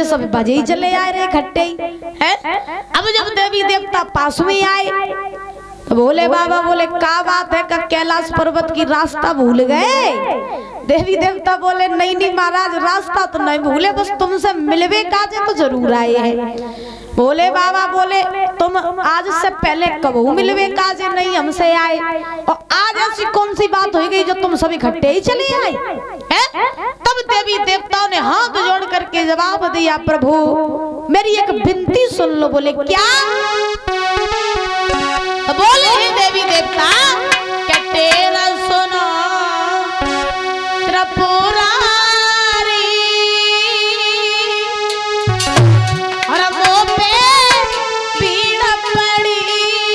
सब बजे ही चले आए रे इकट्ठे ही है। अब जब देवी देवता पास में आए तो बोले बाबा बोले क्या बात है का कैलाश पर्वत की रास्ता भूल गए। देवी देवता बोले नहीं नहीं महाराज रास्ता तो नहीं भूले, बस तुमसे मिलवे काजे तो जरूर आए हैं। बोले बाबा बोले तुम आज से पहले कबहू मिलवे काजे नहीं हमसे आए, और आज ऐसी कौन सी बात हो गई जो तुम सब इकट्ठे ही चले आए हैं? तब देवी देवताओं ने हाथ जोड़ करके जवाब दिया प्रभु मेरी एक विनती सुन लो। बोले क्या? बोले हे देवी देवता क्या तेरा सुनो त्रिपुरारी और मुँह पे पीड़ पड़ी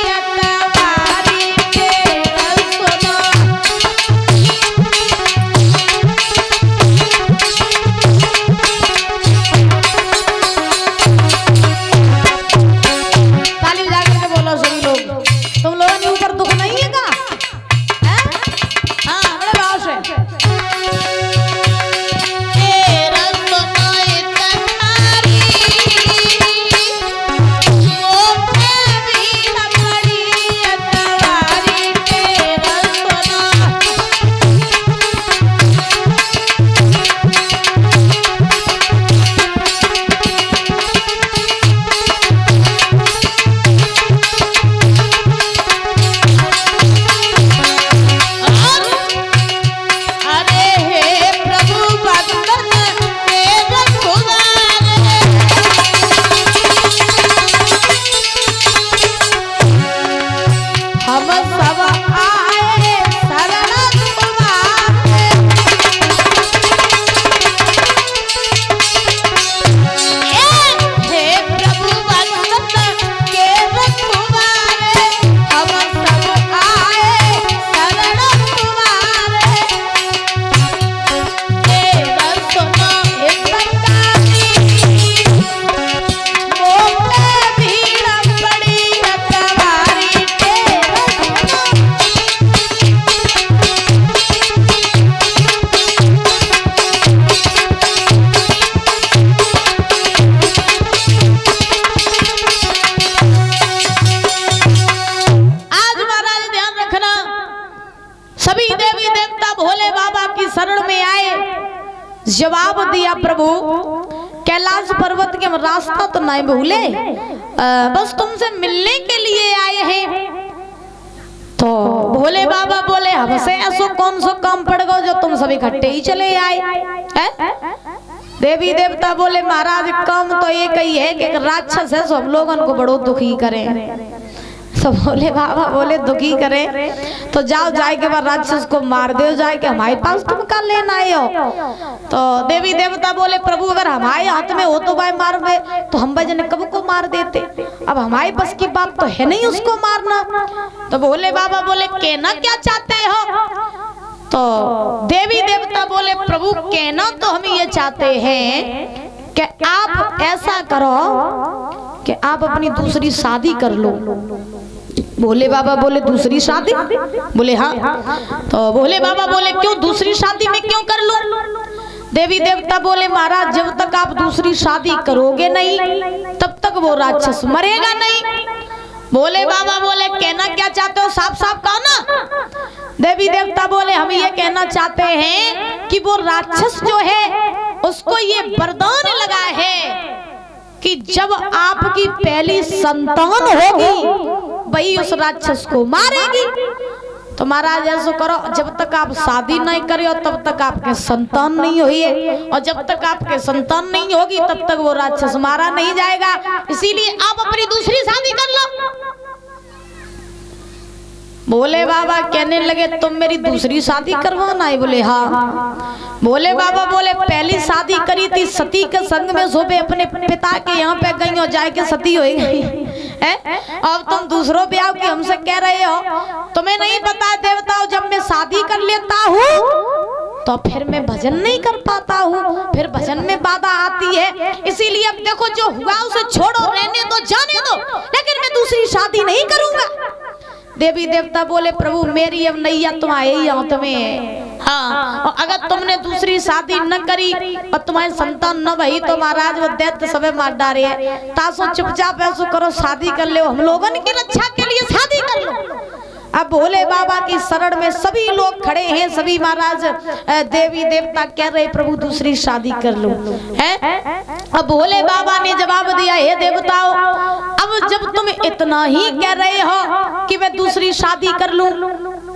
अतवारी तेरा सुनो। ताली बजा के बोलो सभी लोग, तुम लोगों ने ऊपर दुख नहीं है का? हाँ बड़े भाव से तेरा सुनो इतनारी वो भी न पड़ी अतवारी तेरा सुनो। अरे हे प्रभु बंदन तेरा खुदार हम सब आए शरण तुम्हारे। हे प्रभु बंदन तेरा खुदार हम सब आए शरण तुम्हारे। तेरा सुनो हिम्मतानी मोह पे भीड़ पड़ी अतवारी तेरा सुनो। आज महाराज ध्यान रखना, सभी देवी देवता भोले बाबा की शरण में आए, जवाब दिया प्रभु कैलाश पर्वत के हम रास्ता तो नहीं भूले, बस तुमसे मिलने के लिए आए हैं। तो भोले बाबा बोले हमसे ऐसो कौन सा काम पड़ गया जो तुम सभी इकट्ठे ही चले आए हैं? देवी देवता बोले महाराज काम तो एक ही है कि राक्षस है सो हम लोगों को बड़ो दुखी करें। तो बोले बाबा बोले दुखी करे तो जाओ जाए के बाद राक्षस को मार दो, जाए के हमारे पास तुम क्या लेना आए हो। तो देवी देवता बोले प्रभु अगर हमारे हाथ में हो तो भाई मार दे, तो हम भजन कब को मार देते, अब हमारे बस की बात तो है नहीं उसको मारना। तो भोले बाबा बोले कहना क्या चाहते हो? तो देवी देवता बोले प्रभु कहना तो हम ये चाहते हैं कि आप ऐसा करो कि आप अपनी दूसरी शादी कर लो। भोले बाबा बोले दूसरी शादी? बोले हाँ। तो भोले बाबा बोले क्यों दूसरी शादी में क्यों कर लूं? देवी देवता बोले महाराज जब तक आप दूसरी शादी करोगे नहीं तब तक वो राक्षस मरेगा नहीं। भोले बाबा बोले कहना क्या चाहते हो, साफ साफ कहो ना। देवी देवता बोले हम ये कहना चाहते हैं कि वो राक्षस जो है उसको ये वरदान लगा है कि जब आपकी पहली संतान होगी वही उस राक्षस को मारेगी। तो महाराज ऐसा करो जब तक आप शादी नहीं करे हो तब तक आपके संतान नहीं हुई है, और जब तक आपके संतान नहीं होगी तब तक वो राक्षस मारा नहीं जाएगा, इसीलिए आप अपनी दूसरी शादी कर लो। भोले बाबा कहने लगे तुम मेरी दूसरी शादी करवाना है? बोले हाँ। भोले बाबा बोले पहली शादी करी थी सती के संग में सोबे अपने पिता के यहाँ पे गई हो, जाए के सती हो गई है, अब तुम दूसरों ब्याह की हमसे कह रहे हो। तुम्हें नहीं पता देवताओं जब मैं शादी कर लेता हूँ तो फिर मैं भजन नहीं कर पाता हूँ, फिर भजन में बाधा आती है, इसीलिए अब देखो जो हुआ उसे छोड़ो, रहने दो, जाने दो, लेकिन मैं दूसरी शादी नहीं करूंगा। देवी देवता बोले प्रभु मेरी अब नैया तुम आए ही हो, तुम्हें हाँ, और अगर तुमने दूसरी शादी न करी और तुम्हारी संतान न भई तो महाराज वो दैत्य सबे मार डारे है। तासो चुपचाप ऐसो करो, शादी कर लो, हम लोगन की रक्षा के लिए शादी कर लो। अब भोले बाबा की शरण में सभी लोग खड़े हैं, सभी महाराज देवी देवता कह रहे प्रभु दूसरी शादी कर लो है। अब भोले बाबा ने जवाब दिया, हे देवताओं, अब जब तुम इतना ही कह रहे हो कि मैं दूसरी शादी कर लूं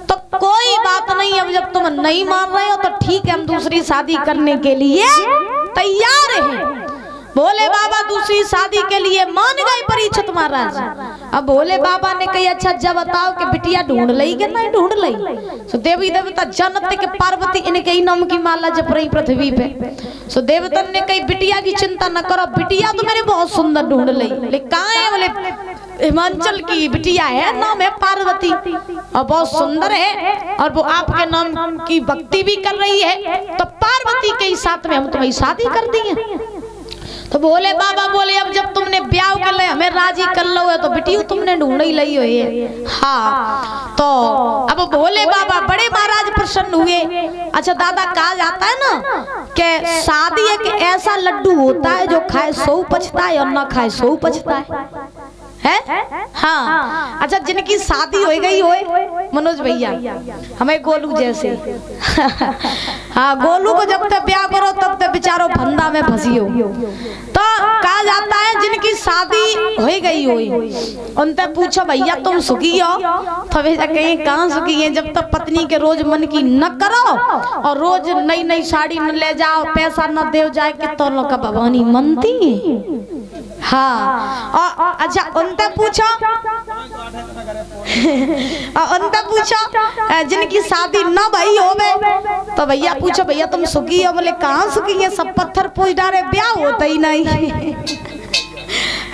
तो कोई बात नहीं। अब जब तुम नहीं मान रहे हो तो ठीक है, हम दूसरी शादी करने के लिए तैयार हैं। भोले बाबा दूसरी शादी के लिए मान गए परीक्षित महाराज। अब भोले बाबा ने कही, अच्छा जब बताओ कि बिटिया ढूंढ लई कि नहीं ढूंढ लई। सो देवी देवता जानते कि पार्वती इनके ही नाम की माला जप रही पृथ्वी पे। सो देवतन ने कही, बिटिया की चिंता न करो, बिटिया तो मैंने बहुत सुंदर ढूंढ लई। बोले कहाँ है? बोले हिमाचल की बिटिया है, नाम है पार्वती और बहुत सुंदर है और वो आपके नाम की भक्ति भी कर रही है, तो पार्वती के ही साथ में हम तुम्हारी शादी कर दी है। तो भोले बाबा बोले, अब जब तुमने ब्याह कर ले हमें राजी कर लो है तो बिटिया तुमने ढूंढ ही ली हुई है। हाँ, तो अब भोले बाबा बड़े महाराज प्रसन्न हुए। अच्छा दादा, कहा जाता है ना कि शादी एक ऐसा लड्डू होता है जो खाए सौ पछताए और ना खाए सौ पछताए है। हाँ, अच्छा जिनकी शादी हो गई होए मनोज भैया, हमें गोलू जैसे हाँ, गोलू को जब तक ब्याह करो तब तक बेचारो फंदा में फंसी हो। तो कहा जाता है जिनकी शादी हो गई होए उनसे पूछो, भैया तुम सुखी हो? तो भैया कहीं कहाँ सुखी है, जब तक पत्नी के रोज मन की न करो और रोज नई नई साड़ी न ले जाओ, पैसा न दे जाए कि तो लोग का भवानी मनती है। हाँ, और अच्छा उनसे पूछो उनसे पूछो जिनकी शादी न भई होवे तो भैया पूछो, भैया तुम सुखी हो? बोले कहाँ सुखी है, सब पत्थर पूछ डाले, ब्याह होता ही नहीं।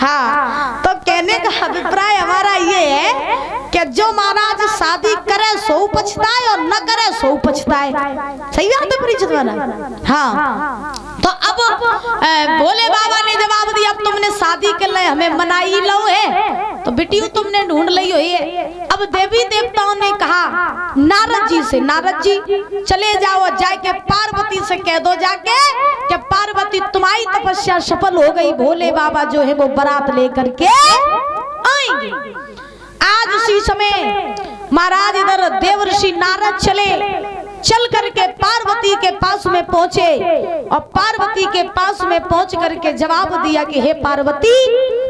हाँ, तो कहने का अभिप्राय हमारा ये है कि जो महाराज शादी करे सो पछताए और न करे सो पछताए। सही बात है परीक्षित महाराज। हाँ, तो अब भोले बाबा ने जवाब दिया, अब तुमने शादी कर ले हमें मनाई लो है तो बिटिया तुमने ढूंढ ली हुई है। अब देवी देवताओं ने कहा नारद जी से, नारद जी चले जाओ, जाके पार्वती से कह दो जाके कि पार्वती तुम्हारी तपस्या सफल हो गई, भोले बाबा जो है वो बारात लेकर के आएंगे। आज उसी समय महाराज इधर देवर्षि नारद चल करके पार्वती के पास में पहुंचे और पार्वती के पास में पहुंच करके जवाब दिया कि हे पार्वती,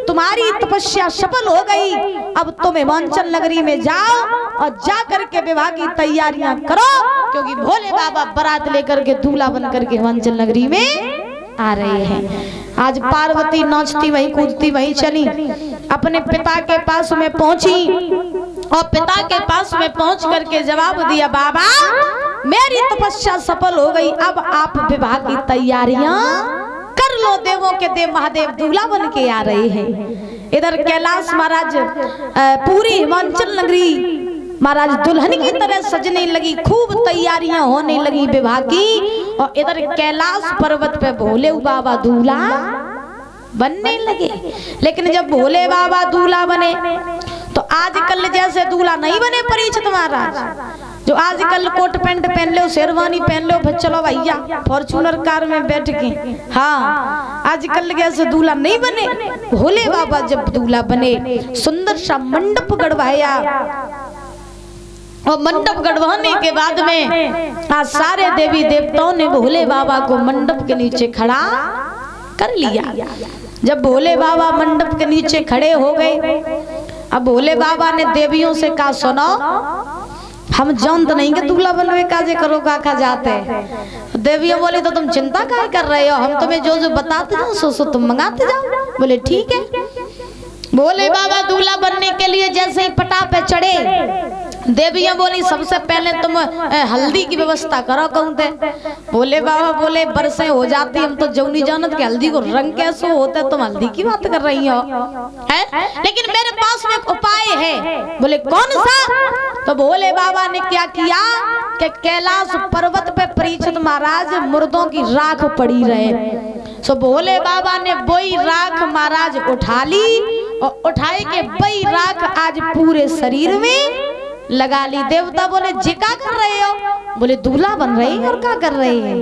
तुम्हारी तपस्या सफल हो गई, अब तुम हिमाचल नगरी में जाओ और जा करके विवाह की तैयारियां करो, क्योंकि भोले बाबा बारात लेकर के दूल्हा बन करके हिमाचल नगरी में आ रहे हैं। आज पार्वती नाचती वहीं कूदती वहीं चली, अपने पिता के पास में पहुंची और पिता के पास में पहुंच करके जवाब दिया, बाबा मेरी तपस्या सफल हो गई, अब आप विवाह की तैयारियां कर लो, देवों के देव महादेव दूल्हा बन के आ रहे हैं। इधर कैलाश महाराज पूरी हिमाचल नगरी महाराज दुल्हन की तरह सजने लगी, खूब तैयारियां होने लगी विवाह की, और इधर कैलाश पर्वत पे भोले बाबा दूल्हा बनने लगे। लेकिन जब भोले बाबा दूल्हा बने तो आजकल जैसे दूल्हा नहीं बने परीक्षित महाराज, जो आजकल कोट पैंट पहन लो, शेरवानी पहन लो, फिर चलो भैया फॉर्च्यूनर कार में बैठ के। हाँ, आजकल जैसे दूल्हा नहीं बने। भोले बाबा जब दूल्हा बने, सुंदर सा मंडप गढ़वाया और मंडप गढ़वाने के बाद में आज सारे देवी देवताओं ने भोले बाबा को मंडप के नीचे खड़ा कर लिया। जब भोले बाबा मंडप के नीचे खड़े हो गए, अब भोले बाबा ने देवियों से कहा, सुनो हम जानत नहीं कि दूल्हा बनवे काजे करो का जाते हैं। देवियां बोली, तो तुम चिंता काहे कर रहे हो, हम तुम्हें जो जो बताते जाओ सो तुम मंगाते जाओ। बोले ठीक है। भोले बाबा दूल्हा बनने के लिए जैसे ही पटा पे चढ़े, देवियां बोली सबसे पहले तुम हल्दी की व्यवस्था करो कहूँ थे। भोले बाबा बोले बरसें हो जाती, हम तो जो नहीं जानत कि हल्दी को रंग कैसे होता है, तुम हल्दी की बात कर रही हो है? लेकिन मेरे पास में एक उपाय है। बोले कौन सा? तो भोले बाबा ने क्या किया कि कैलाश पर्वत पे परीक्षित महाराज मुर्दों की राख पड़ी रहे, सो भोले बाबा ने वही राख महाराज उठा ली और उठाए के वही राख आज पूरे शरीर में लगा ली। देवता बोले जे क्या कर रहे हो? बोले दूल्हा बन रही और क्या कर रही है?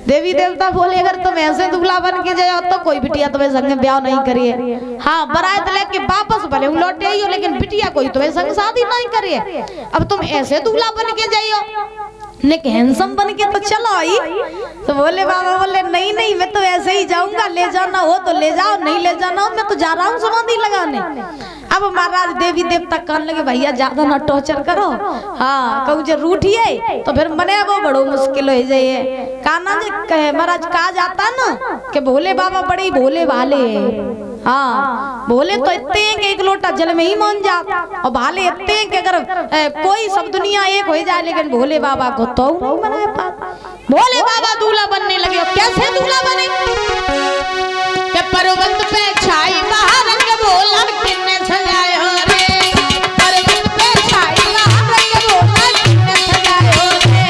देवी देवता बोले अगर तुम ऐसे दूल्हा बन के जाओ तो कोई बिटिया तुम्हें संग ब्याह नहीं करिए। हाँ बारात लेके वापस भले लौटे आई हो लेकिन बिटिया कोई तुम्हें संग शादी नहीं करिए। अब तुम ऐसे दूल्हा बन के जाइयो लेकिन हैंडसम बन के तो चलो आई। तो बोले बाबा बोले नहीं नहीं मैं तो ऐसे ही जाऊंगा, ले जाना हो तो ले जाओ, नहीं ले जाना हो मैं तो जा रहा हूँ समाधि लगाने। अब महाराज देवी देवता कहने लगे भैया ज्यादा ना टॉर्चर करो, हाँ कहूँ जो रूठिए तो फिर मने वो बड़ो मुश्किल हो जाइए। काना जी कहे महाराज कहा जाता ना कि भोले बाबा बड़े भोले भाले हैं। हाँ भोले तो इतने हैं कि एक लोटा जल में ही मान जा, और भाले इतने हैं कि अगर कोई सब दुनिया एक हो जाए लेकिन भोले बाबा को तो नहीं बनाए पाता। भोले बाबा दूल्हा बनने लगे। कैसे दूल्हा बने? कि पर्वत पे छाई महारंग भोला किन्ने सजायो रे, पर्वत पे छाई महारंग भोला किन्ने सजायो रे।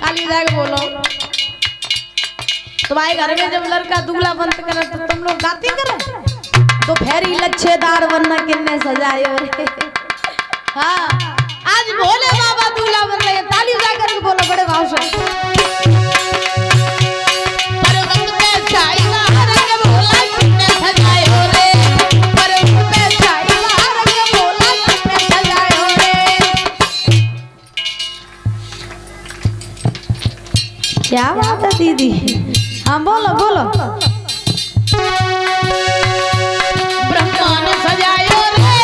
ताली जाके बोलो। तुम्हारे घर में जब लड़का दूल्हा बनते करे तो तुम लोग गाती करे तो फेरी लच्छेदार बनना किन्ने सजायो रे। हाँ आज भोले बाबा दूल्हा बन रहे हैं। ताली जाकर बोलो बड़े भाव से। पर्वत पे छाई महारंग भोला किन्ने सजायो रे, पर्वत पे छाई महारंग भोला किन्ने सजायो रे। क्या बात है दीदी? हाँ बोलो बोलो। ब्रह्मा ने सजायो रे,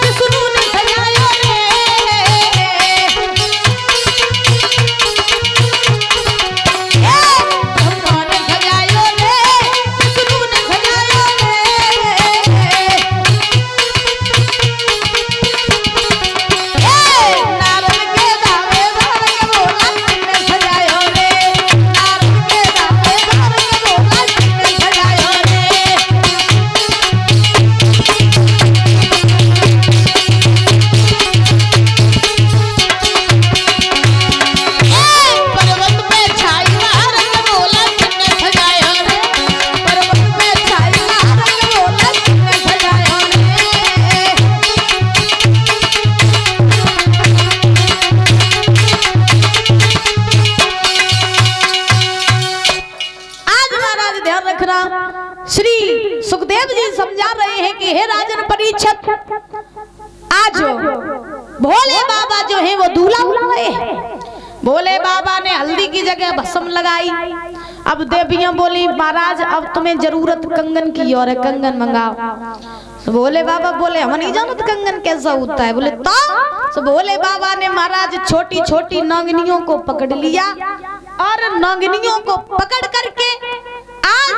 विष्णु ने सजायो रे, ब्रह्मा ने सजायो रे, विष्णु ने सजायो रे, नारद के दावे भारंग भोला किन्ने सजायो रे, नारद के दावे भारंग भोला किन्ने सजायो रे। पर्वत पे छाई महारंग भोला किन्ने सजायो रे, पर्वत पे छाई महारंग भोला किन्ने सजायो रे। आज महाराज ध्यान रखना, श्री सुखदेव जी समझा रहे हैं कि हे राजन परीक्षित, आज भोले बाबा जो है वो दूल्हा बुला रहे हैं। भोले बाबा ने हल्दी की जगह भस्म लगाई। अब देवियां बोली महाराज अब तुम्हें जरूरत कंगन की और है, कंगन मंगाओ। तो भोले बाबा बोले हम नहीं जानते कंगन कैसा होता है। बोले तो भोले बाबा ने महाराज छोटी छोटी नागिनियों को पकड़ लिया और नागिनियों को पकड़ करके आज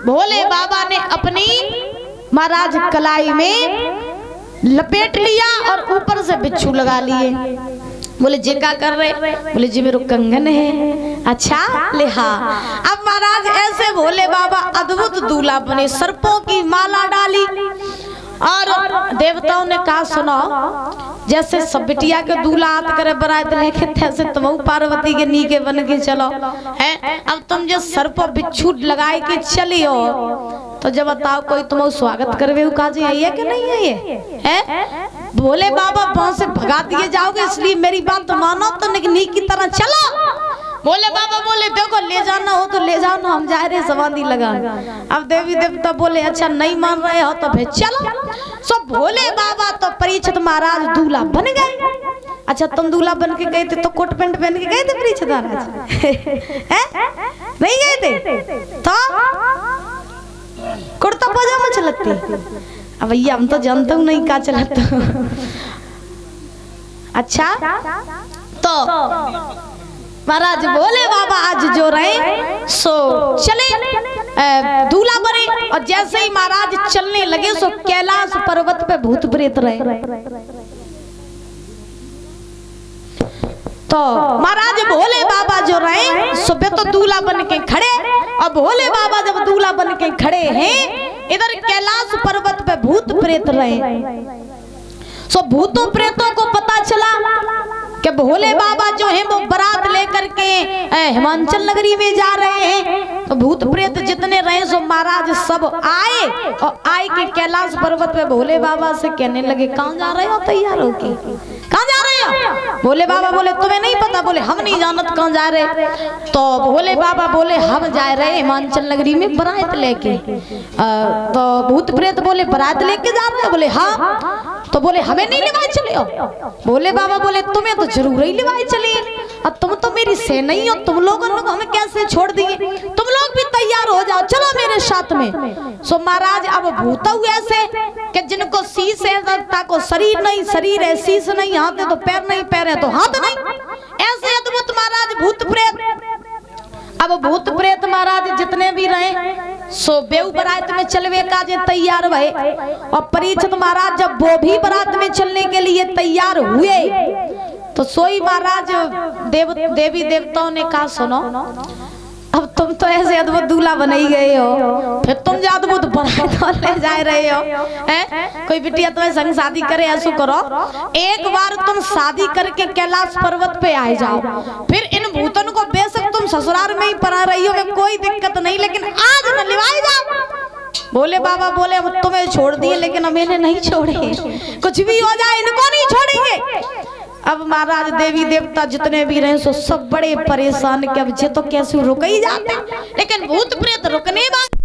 भोले बाबा ने अपनी महाराज कलाई में लपेट लिया और ऊपर से बिच्छू लगा लिए। बोले जी क्या कर रहे? बोले जी मेरे कंगन है। अच्छा ले हाँ। अब महाराज ऐसे भोले बाबा अद्भुत दूल्हा बने, सर्पों की माला डाली और देवताओं ने कहा सुनो जैसे सब बिटिया के दूल्हा हाथ करे बरात लेके तैसे तुम पार्वती के नीके बन के चलो है। अब तुम जो सर्प बिच्छू लगाए के चली हो तो जब बताओ कोई तुम्हें स्वागत करवे काजी आई है कि नहीं है ये है? भोले बाबा वहां से भगा दिए जाओगे, इसलिए मेरी बात मानो तो नीक की तरह चलो। भोले बाबा बोले देखो ले जाना हो तो ले जाओ ना, हम जा रहे समाधि लगा। अब देवी देवता बोले अच्छा नहीं मान रहे हो तो फिर चलो। सब भोले बाबा तो परीक्षित महाराज दूल्हा बन गए। अच्छा तुम दूल्हा बन के गए थे तो कोट पैंट पहन के गए थे परीक्षित महाराज? नहीं गए थे तो कुर्ता पजामा चलते। अब भैया हम तो जानते हूँ नहीं क्या चलता। अच्छा तो महाराज भोले बाबा आज जो रहे सो चले दूल्हा बने और जैसे ही महाराज चलने लगे सो कैलाश पर्वत पे भूत प्रेत रहे। तो महाराज भोले बाबा जो रहे सुबह तो दूल्हा बन के खड़े, और भोले बाबा जब दूल्हा बन के खड़े हैं इधर कैलाश पर्वत पे भूत प्रेत रहे। सो भूतों प्रेतों को पता चला कि भोले बाबा जो है वो बारात लेकर के हिमाचल नगरी में जा रहे हैं। तो भूत प्रेत जितने रहे सो महाराज सब आए और आए के कैलाश पर्वत पे भोले बाबा से कहने लगे कहाँ जा रहे हो तैयार हो के, कहाँ जा रहे हो? भोले बाबा बोले तुम्हें नहीं पता? बोले हम नहीं जानत कहाँ जा रहे। तो भोले बाबा बोले हम जा रहे हिमाचल नगरी में बारात लेके। तो भूत प्रेत बोले बारात लेके जा रहे हो? बोले हाँ। तो बोले हमें नहीं लेवाए चले हो? भोले बाबा बोले तुम्हें तो जरूर ही लेवाए चले, अब तुम तो मेरी सेना ही हो, तुम लोगों को हमें कैसे छोड़ दिए? तुम लोग भी तैयार हो जाओ, चलो मेरे साथ में। सो महाराज अब भूत ऐसे कि जिनको शीश है ताको शरीर नहीं शरीर है, शीश नहीं, हाथ है तो पैर नहीं, पैर है तो हाथ नहीं, ऐसे अद्भुत महाराज भूत प्रेत। अब भूत प्रेत महाराज जितने भी रहे सो बेऊ बारात में चलवे का जे तैयार भये। और परीक्षित महाराज जब वो भी बारात में चलने के लिए तैयार हुए तो सोई महाराज देवी देवताओं ने कहा सुनो, अब तुम तो ऐसे अद्भुत दूल्हा बन ही गए हो, फिर तुम जो अद्भुत बारात ले जा रहे हो, कोई बिटिया तुम्हें संग शादी करे ऐसा करो, एक बार तुम शादी करके कैलाश पर्वत पे आ जाओ, फिर इन भूतन को बेशक तुम ससुराल में ही पड़ा रही हो, कोई दिक्कत नहीं, लेकिन आज न लिवाए जाओ। भोले बाबा बोले अब तुम्हें छोड़ दिए लेकिन मैंने नहीं छोड़े, कुछ भी हो जाए इनको नहीं छोड़ेंगे। अब महाराज देवी देवता जितने भी रहे सो सब बड़े परेशान कि अब जे तो कैसे रुक ही जाते, लेकिन भूत प्रेत रुकने वाले